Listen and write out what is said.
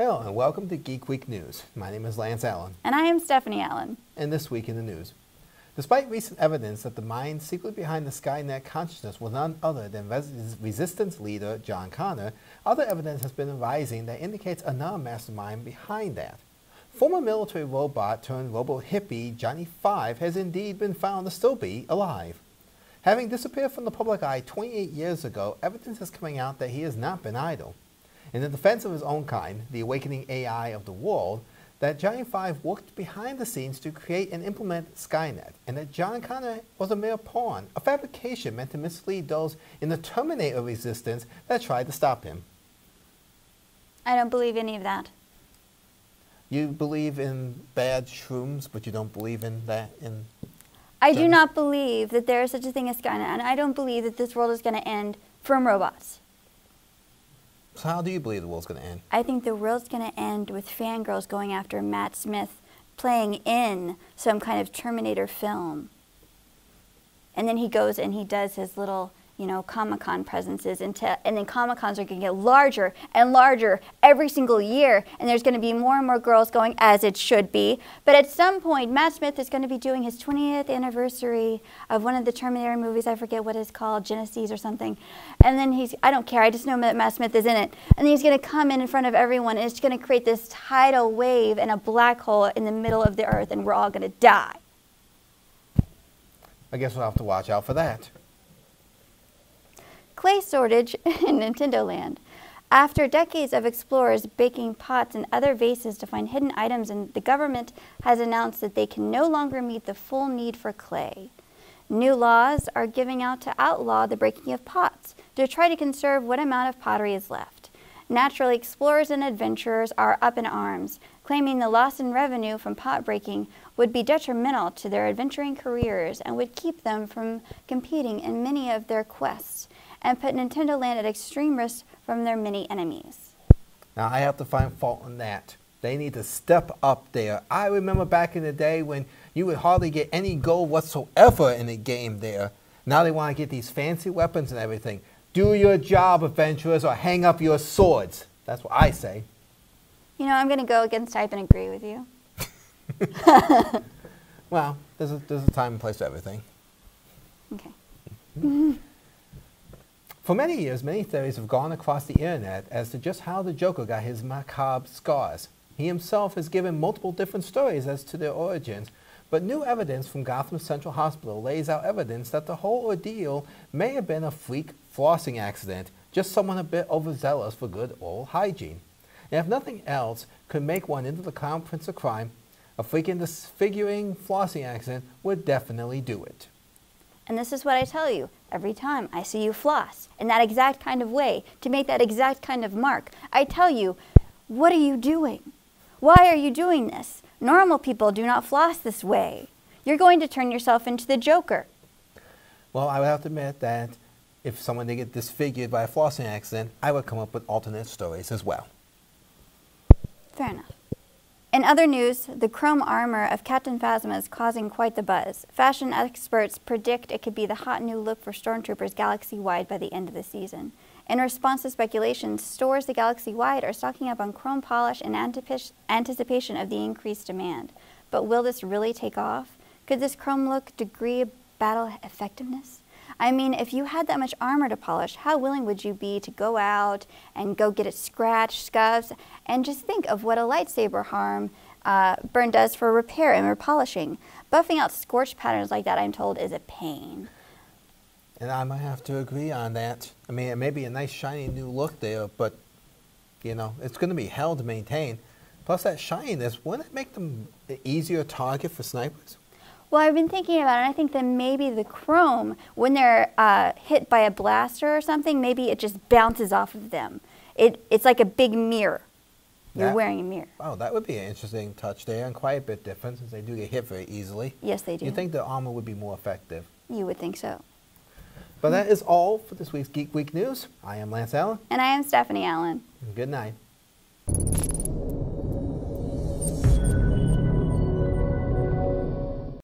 Hello and welcome to Geek Week News. My name is Lance Allen. And I am Stephanie Allen. And this week in the news. Despite recent evidence that the mind secretly behind the Skynet consciousness was none other than resistance leader John Connor, other evidence has been arising that indicates another mastermind behind that. Former military robot turned robo-hippie Johnny 5 has indeed been found to still be alive. Having disappeared from the public eye 28 years ago, evidence is coming out that he has not been idle. In the defense of his own kind, the awakening AI of the world, that Johnny 5 worked behind the scenes to create and implement Skynet, and that John Connor was a mere pawn, a fabrication meant to mislead those in the Terminator resistance that tried to stop him. I don't believe any of that. You believe in bad shrooms, but you don't believe in that I do not believe that there is such a thing as Skynet, and I don't believe that this world is going to end from robots. So how do you believe the world's going to end? I think the world's going to end with fangirls going after Matt Smith playing in some kind of Terminator film. And then he goes and he does his little, Comic-Con presences, and then Comic-Cons are going to get larger and larger every single year, and there's going to be more and more girls going, as it should be. But at some point, Matt Smith is going to be doing his 20th anniversary of one of the Terminator movies. I forget what it's called, Genesis or something. And then I don't care, I just know that Matt Smith is in it. And then he's going to come in front of everyone, and it's going to create this tidal wave and a black hole in the middle of the earth, and we're all going to die. I guess we'll have to watch out for that. Clay shortage in Nintendo Land. After decades of explorers baking pots and other vases to find hidden items, and the government has announced that they can no longer meet the full need for clay. New laws are giving out to outlaw the breaking of pots to try to conserve what amount of pottery is left. Naturally, explorers and adventurers are up in arms, claiming the loss in revenue from pot breaking would be detrimental to their adventuring careers and would keep them from competing in many of their quests, and put Nintendo Land at extreme risk from their many enemies. Now, I have to find fault in that. They need to step up there. I remember back in the day when you would hardly get any gold whatsoever in a game there. Now they want to get these fancy weapons and everything. Do your job, adventurers, or hang up your swords. That's what I say. I'm going to go against type and agree with you. Well, there's a time and place for everything. Okay. For many years, many theories have gone across the internet as to just how the Joker got his macabre scars. He himself has given multiple different stories as to their origins, but new evidence from Gotham Central Hospital lays out evidence that the whole ordeal may have been a freak flossing accident, just someone a bit overzealous for good oral hygiene. And if nothing else could make one into the Crown Prince of Crime, a freaking disfiguring flossing accident would definitely do it. And this is what I tell you every time I see you floss in that exact kind of way, to make that exact kind of mark. I tell you, what are you doing? Why are you doing this? Normal people do not floss this way. You're going to turn yourself into the Joker. Well, I would have to admit that if someone did get disfigured by a flossing accident, I would come up with alternate stories as well. Fair enough. In other news, the chrome armor of Captain Phasma is causing quite the buzz. Fashion experts predict it could be the hot new look for stormtroopers galaxy-wide by the end of the season. In response to speculation, stores galaxy-wide are stocking up on chrome polish in anticipation of the increased demand. But will this really take off? Could this chrome look degree battle effectiveness? I mean, if you had that much armor to polish, how willing would you be to go out and go get it scratched, scuffs, and just think of what a lightsaber burn does for repair and repolishing. Buffing out scorch patterns like that, I'm told, is a pain. And I might have to agree on that. I mean, it may be a nice shiny new look there, but, it's going to be hell to maintain. Plus that shininess, wouldn't it make them an easier target for snipers? Well, I've been thinking about it, and I think that maybe the chrome, when they're hit by a blaster or something, maybe it just bounces off of them. It's like a big mirror. You're wearing a mirror. Oh, that would be an interesting touch there, and quite a bit different since they do get hit very easily. Yes, they do. You think the armor would be more effective? You would think so. But that is all for this week's Geek Week News. I am Lance Allen. And I am Stephanie Allen. Good night.